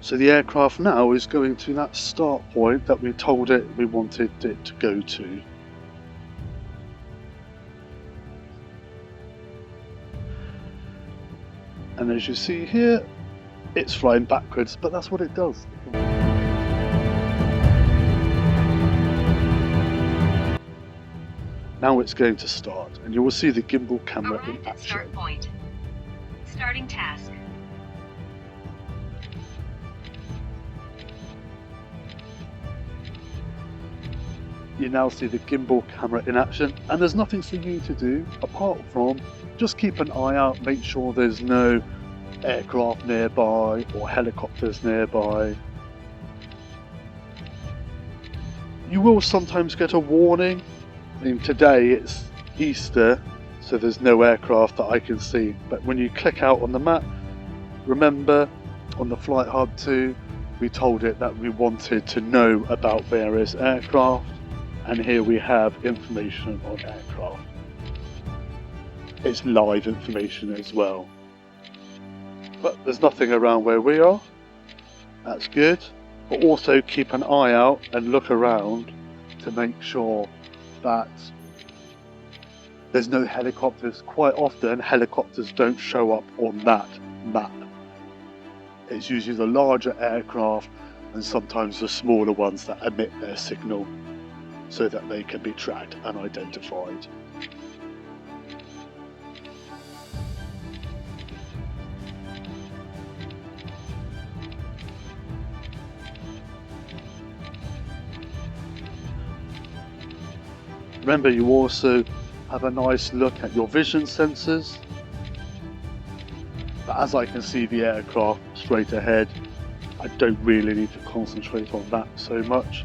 So the aircraft now is going to that start point that we told it we wanted it to go to. And as you see here, it's flying backwards, but that's what it does. Now it's going to start, and you will see the gimbal camera in action. Start point. Starting task. You now see the gimbal camera in action, and there's nothing for you to do apart from just keep an eye out, make sure there's no aircraft nearby or helicopters nearby. You will sometimes get a warning. I mean, today it's Easter, so there's no aircraft that I can see, but when you click out on the map, remember on the FlightHub 2 we told it that we wanted to know about various aircraft, and here we have information on aircraft. It's live information as well, but there's nothing around where we are. That's good, but also keep an eye out and look around to make sure that there's no helicopters. Quite often helicopters don't show up on that map. It's usually the larger aircraft and sometimes the smaller ones that emit their signal so that they can be tracked and identified. Remember, you also have a nice look at your vision sensors. But as I can see the aircraft straight ahead, I don't really need to concentrate on that so much.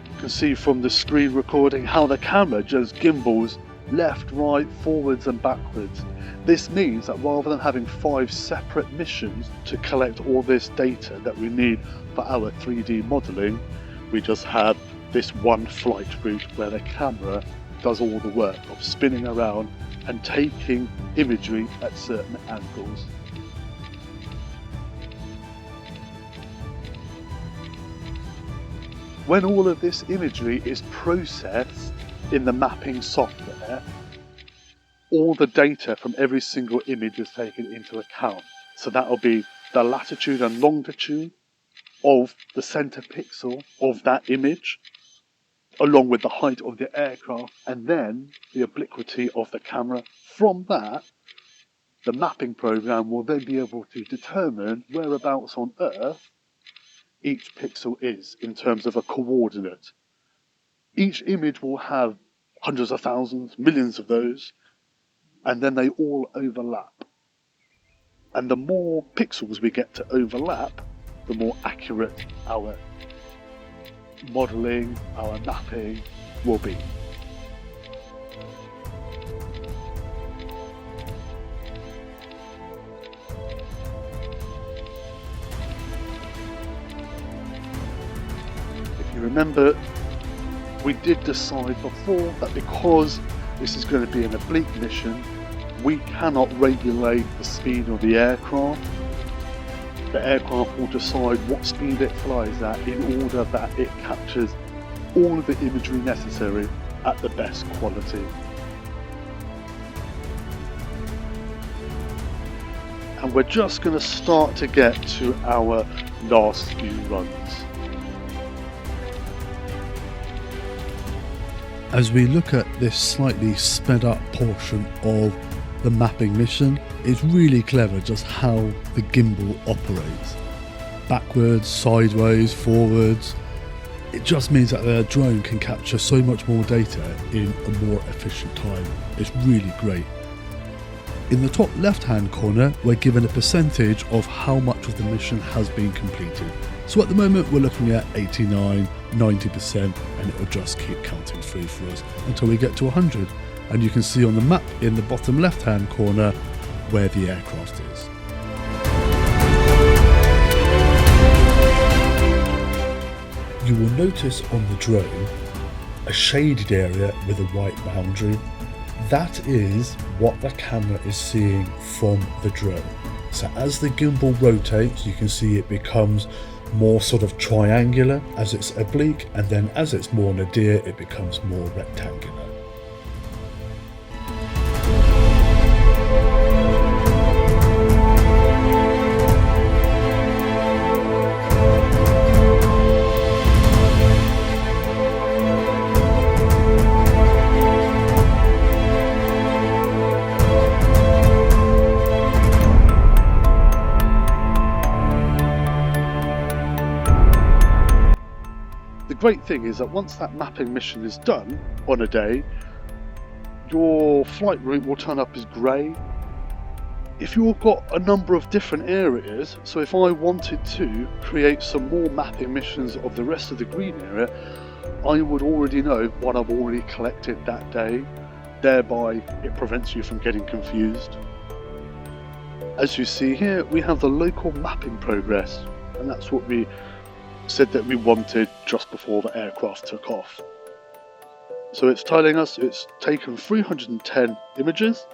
You can see from the screen recording how the camera just gimbals left, right, forwards and backwards. This means that rather than having 5 separate missions to collect all this data that we need for our 3D modelling, we just have this one flight route where the camera does all the work of spinning around and taking imagery at certain angles. When all of this imagery is processed in the mapping software, all the data from every single image is taken into account. So that will be the latitude and longitude of the center pixel of that image, along with the height of the aircraft, and then the obliquity of the camera. From that, the mapping program will then be able to determine whereabouts on Earth each pixel is in terms of a coordinate. Each image will have hundreds of thousands, millions of those, and then they all overlap. And the more pixels we get to overlap, the more accurate our modelling, our mapping will be. If you remember, we did decide before that because this is going to be an oblique mission, we cannot regulate the speed of the aircraft. The aircraft will decide what speed it flies at in order that it captures all of the imagery necessary at the best quality. And we're just going to start to get to our last few runs. As we look at this slightly sped up portion of the mapping mission, it's really clever just how the gimbal operates. Backwards, sideways, forwards. It just means that the drone can capture so much more data in a more efficient time. It's really great. In the top left hand corner, we're given a percentage of how much of the mission has been completed. So at the moment we're looking at 89, 90%, and it will just keep counting through for us until we get to 100. And you can see on the map in the bottom left hand corner where the aircraft is. You will notice on the drone a shaded area with a white boundary. That is what the camera is seeing from the drone. So as the gimbal rotates, you can see it becomes more sort of triangular as it's oblique, and then as it's more nadir, it becomes more rectangular. The great thing is that once that mapping mission is done on a day, your flight route will turn up as grey. If you've got a number of different areas, so if I wanted to create some more mapping missions of the rest of the green area, I would already know what I've already collected that day, thereby it prevents you from getting confused. As you see here, we have the local mapping progress, and that's what we said that we wanted just before the aircraft took off. So it's telling us it's taken 310 images,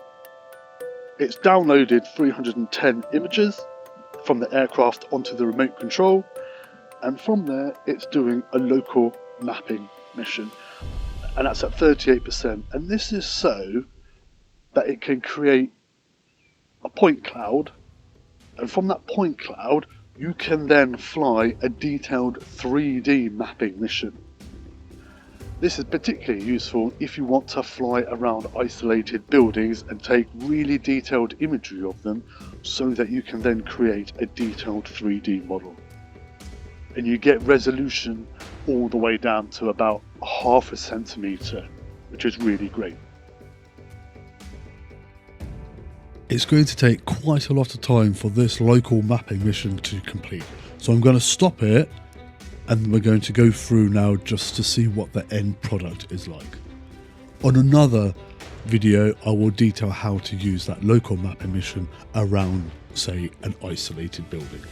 it's downloaded 310 images from the aircraft onto the remote control, and from there it's doing a local mapping mission, and that's at 38%. And this is so that it can create a point cloud, and from that point cloud you can then fly a detailed 3D mapping mission. This is particularly useful if you want to fly around isolated buildings and take really detailed imagery of them, so that you can then create a detailed 3D model. And you get resolution all the way down to about 0.5 centimetre, which is really great. It's going to take quite a lot of time for this local mapping mission to complete. So I'm going to stop it, and we're going to go through now just to see what the end product is like. On another video, I will detail how to use that local mapping mission around, say, an isolated building.